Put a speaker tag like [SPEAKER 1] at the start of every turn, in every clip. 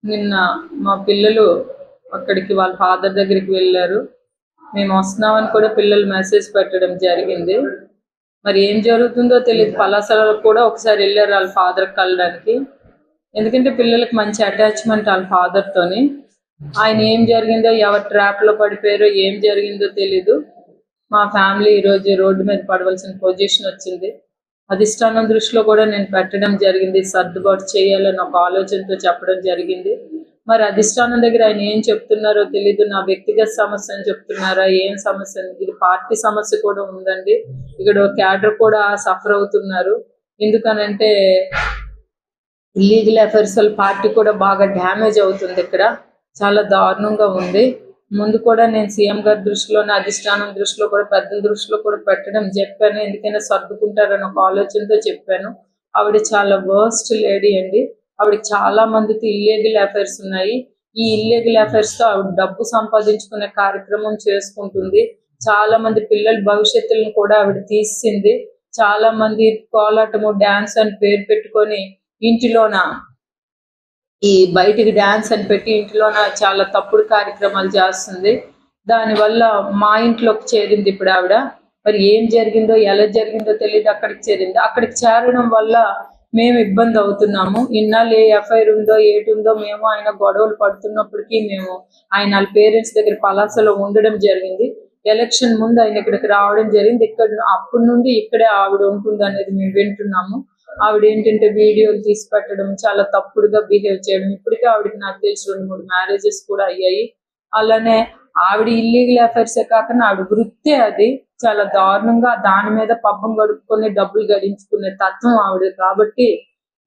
[SPEAKER 1] నిన్న మా పిల్లలు అక్కడికి వాళ్ళ ఫాదర్ దగ్గరికి వెళ్ళారు. మేము వస్తున్నామని కూడా పిల్లలు మెసేజ్ పెట్టడం జరిగింది. మరి ఏం జరుగుతుందో తెలియదు. పలాసలో కూడా ఒకసారి వెళ్ళారు వాళ్ళ ఫాదర్ కలడానికి. ఎందుకంటే పిల్లలకి మంచి అటాచ్మెంట్ వాళ్ళ ఫాదర్తోని. ఆయన ఏం జరిగిందో, ఎవరి ట్రాప్లో పడిపోయారో, ఏం జరిగిందో తెలీదు. మా ఫ్యామిలీ ఈరోజు రోడ్డు మీద పడవలసిన పొజిషన్ వచ్చింది. అధిష్టానం దృష్టిలో కూడా నేను పెట్టడం జరిగింది. సర్దుబాటు చేయాలని ఒక ఆలోచనతో చెప్పడం జరిగింది. మరి అధిష్టానం దగ్గర ఆయన ఏం చెప్తున్నారో తెలీదు. నా వ్యక్తిగత సమస్య అని చెప్తున్నారా, ఏం సమస్య? ఇది పార్టీ సమస్య కూడా ఉందండి. ఇక్కడ క్యాడర్ కూడా సఫర్ అవుతున్నారు. ఎందుకనంటే ఇల్లీగల్ అఫైర్స్ పార్టీ కూడా బాగా డ్యామేజ్ అవుతుంది. ఇక్కడ చాలా దారుణంగా ఉంది. ముందు కూడా నేను సీఎం గారి దృష్టిలోనే, అధిష్టానం దృష్టిలో కూడా, పెద్దల దృష్టిలో కూడా పెట్టడం చెప్పాను. ఎందుకైనా సర్దుకుంటారని ఒక ఆలోచనతో చెప్పాను. ఆవిడ చాలా వర్స్ట్ లేడీ అండి. ఆవిడకి చాలా మందితో ఇల్లీగల్ అఫైర్స్ ఉన్నాయి. ఈ ఇల్లీగల్ అఫైర్స్ తో ఆవిడ డబ్బు సంపాదించుకునే కార్యక్రమం చేసుకుంటుంది. చాలా మంది పిల్లల భవిష్యత్తులను కూడా ఆవిడ తీసింది. చాలా మంది కోలాటము, డాన్స్ అని పేరు పెట్టుకొని ఇంటిలోన ఈ బయటికి డాన్స్ అని పెట్టి ఇంట్లోన చాలా తప్పుడు కార్యక్రమాలు చేస్తుంది. దానివల్ల మా ఇంట్లోకి చేరింది ఇప్పుడు ఆవిడ. మరి ఏం జరిగిందో, ఎలా జరిగిందో తెలియదు. అక్కడికి చేరింది. అక్కడికి చేరడం వల్ల మేము ఇబ్బంది అవుతున్నాము. ఇన్నాళ్ళు ఏ ఎఫ్ఐఆర్ ఉందో, ఏటుందో మేము ఆయన గొడవలు పడుతున్నప్పటికీ మేము ఆయన వాళ్ళ పేరెంట్స్ దగ్గర పలాసలో ఉండడం జరిగింది. ఎలక్షన్ ముందు ఆయన ఇక్కడికి రావడం జరిగింది. ఇక్కడ అప్పటి నుండి ఇక్కడే ఆవిడ ఉంటుంది అనేది మేము వింటున్నాము. ఆవిడ ఏంటంటే వీడియోలు తీసి పెట్టడం, చాలా తప్పుడుగా బిహేవ్ చేయడం. ఇప్పటికే ఆవిడకి నాకు తెలిసి 2-3 మ్యారేజెస్ కూడా అయ్యాయి. అలానే ఆవిడ ఇల్లీగల్ అఫైర్సే కాకుండా ఆవిడ వృత్తే అది. చాలా దారుణంగా దాని మీద పబ్బం గడుపుకొని డబ్బులు గడించుకునే తత్వం ఆవిడ. కాబట్టి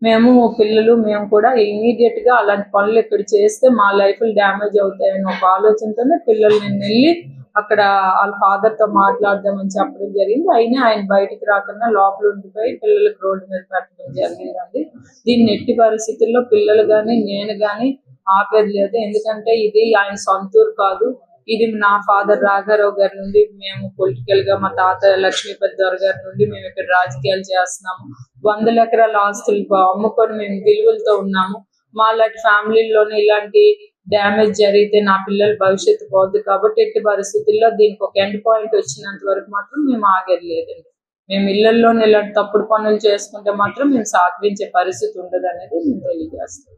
[SPEAKER 1] మేము పిల్లలు మేము కూడా ఇమీడియట్ గా అలాంటి పనులు ఇక్కడ చేస్తే మా లైఫ్ డ్యామేజ్ అవుతాయని ఒక ఆలోచనతోనే పిల్లలు నేను వెళ్ళి అక్కడ వాళ్ళ ఫాదర్ తో మాట్లాడదామని చెప్పడం జరిగింది. అయినా ఆయన బయటికి రాకుండా లోపల ఉండిపోయి పిల్లలకు రోడ్డు మీద పెట్టడం జరిగిందండి. దీన్ని ఎట్టి పరిస్థితుల్లో పిల్లలు గాని నేను గాని ఆపేది లేదు. ఎందుకంటే ఇది ఆయన సొంతూరు కాదు. ఇది నా ఫాదర్ రాఘారావు గారి నుండి మేము పొలిటికల్ గా, మా తాత లక్ష్మీపతి దొర గారి నుండి మేము ఇక్కడ రాజకీయాలు చేస్తున్నాము. 100 ఎకరాల ఆస్తులు అమ్ముకొని మేము విలువలతో ఉన్నాము. మా లాంటి ఫ్యామిలీలోనే ఇలాంటి డ్యామేజ్ జరిగితే నా పిల్లల భవిష్యత్తు పోద్ది. కాబట్టి ఎట్టి పరిస్థితుల్లో దీనికి ఒక ఎండ్ పాయింట్ వచ్చినంత వరకు మాత్రం మేము ఆగేది లేదండి. మేము ఇళ్లలోనే ఇలాంటి తప్పుడు పనులు చేసుకుంటే మాత్రం మేము సాధించే పరిస్థితి ఉండదు అనేది మేము తెలియజేస్తాం.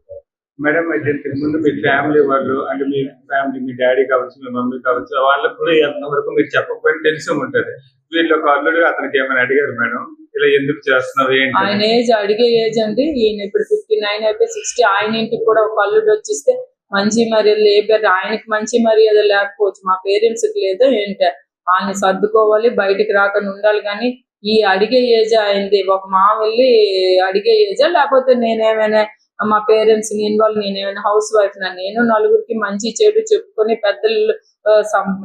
[SPEAKER 2] మేడం, దీనికి ముందు మీ ఫ్యామిలీ వాళ్ళు అంటే మీ ఫ్యామిలీ, మీ డాడీ కావచ్చు, మీ మమ్మీ కావచ్చు, వాళ్ళకు కూడా ఎంతవరకు మీరు చెప్పకపోయినా తెలిసి ఉంటుంది. వీళ్ళు ఒక అల్లుడు అతనికి ఏమైనా అడిగారు మేడం, ఇలా ఎందుకు చేస్తున్నావు ఏంటి?
[SPEAKER 1] ఆయన ఏజ్ అడిగే ఏజ్ అండి. ఈయన ఇప్పుడు 59 అయిపోయి 60. ఆయన ఇంటికి కూడా ఒక అల్లుడు వచ్చిస్తే మంచి మర్యాద లేపారు. ఆయనకి మంచి మర్యాద లేకపోవచ్చు, మా పేరెంట్స్ కి లేదా ఏంటి? ఆయన సర్దుకోవాలి, బయటికి రాకుండా ఉండాలి. కానీ ఈ అడిగే ఏజ్ అయింది. ఒక మా వెళ్ళి అడిగే ఏజా, లేకపోతే నేనేమైనా మా పేరెంట్స్ నేనేమైనా హౌస్ వైఫ్ నేను నలుగురికి మంచి చెడు చెప్పుకొని పెద్దలు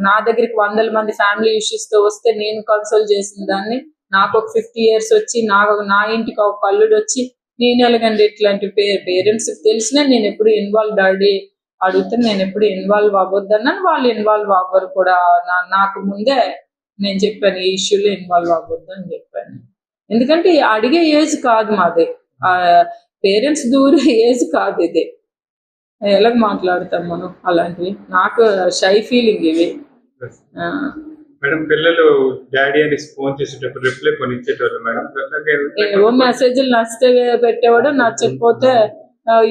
[SPEAKER 1] నా దగ్గరికి 100 మంది ఫ్యామిలీ ఇష్యూస్ తో వస్తే నేను కన్సోల్ చేసిన దాన్ని, నాకు ఒక 50 years వచ్చి నా ఇంటికి ఒక అల్లుడు వచ్చి నేను ఎలాగండి ఇట్లాంటి పేరెంట్స్ తెలిసినా నేను ఎప్పుడు ఇన్వాల్వ్ డాడీ అడిగితే నేను ఎప్పుడు ఇన్వాల్వ్ అవ్వద్దన్నాను. వాళ్ళు ఇన్వాల్వ్ అవ్వరు కూడా. నాకు ముందే నేను చెప్పాను ఈ ఇష్యూలో ఇన్వాల్వ్ అవ్వద్దు అని చెప్పాను. ఎందుకంటే అడిగే ఏజ్ కాదు మాది, పేరెంట్స్ దూరే ఏజ్ కాదు ఇది. ఎలాగ మాట్లాడతాం మనం అలాంటివి? నాకు షై ఫీలింగ్ ఇవి.
[SPEAKER 2] మేడం, పిల్లలు డాడీ అని ఫోన్ చేసేటప్పుడు రిప్లై కొని ఇచ్చేటోళ్ళు మేడం.
[SPEAKER 1] ఏవో మెసేజ్లు నచ్చితే పెట్టేవాడు, నచ్చకపోతే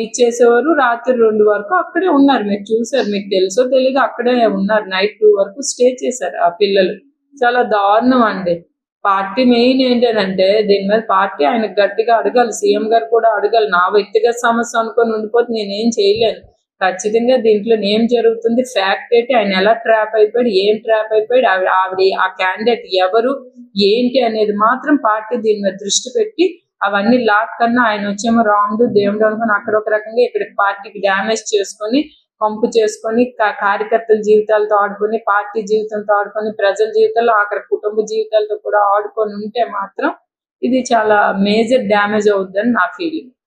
[SPEAKER 1] ఇచ్చేసేవారు. రాత్రి 2 వరకు అక్కడే ఉన్నారు. మీరు చూసారు, మీకు తెలుసో తెలీదు, అక్కడే ఉన్నారు. నైట్ 2 వరకు స్టే చేశారు ఆ పిల్లలు. చాలా దారుణం అండి. పార్టీ మెయిన్ ఏంటంటే దీని మీద పార్టీ ఆయనకు గట్టిగా అడగాలి. సీఎం గారు కూడా అడగాలి. నా వ్యక్తిగత సమస్య అనుకొని ఉండిపోతే నేనేం చేయలేను. ఖచ్చితంగా దీంట్లో ఏం జరుగుతుంది, ఫ్యాక్ట్ ఏంటి, ఆయన ఎలా ట్రాప్ అయిపోయాడు, ఏం ట్రాప్ అయిపోయాడు, ఆవిడ ఆ క్యాండిడేట్ ఎవరు ఏంటి అనేది మాత్రం పార్టీ దీని మీద దృష్టి పెట్టి అవన్నీ కన్నా ఆయన వచ్చేమో రాంగ్ దేవుడు అనుకుని అక్కడ ఒక రకంగా ఇక్కడ పార్టీకి డ్యామేజ్ చేసుకొని కంపు చేసుకొని కార్యకర్తల జీవితాలతో ఆడుకొని, పార్టీ జీవితంతో ఆడుకొని, ప్రజల జీవితాల్లో ఆఖరి కుటుంబ జీవితాలతో కూడా ఆడుకొని ఉంటే మాత్రం ఇది చాలా మేజర్ డ్యామేజ్ అవుద్దని నా ఫీలింగ్.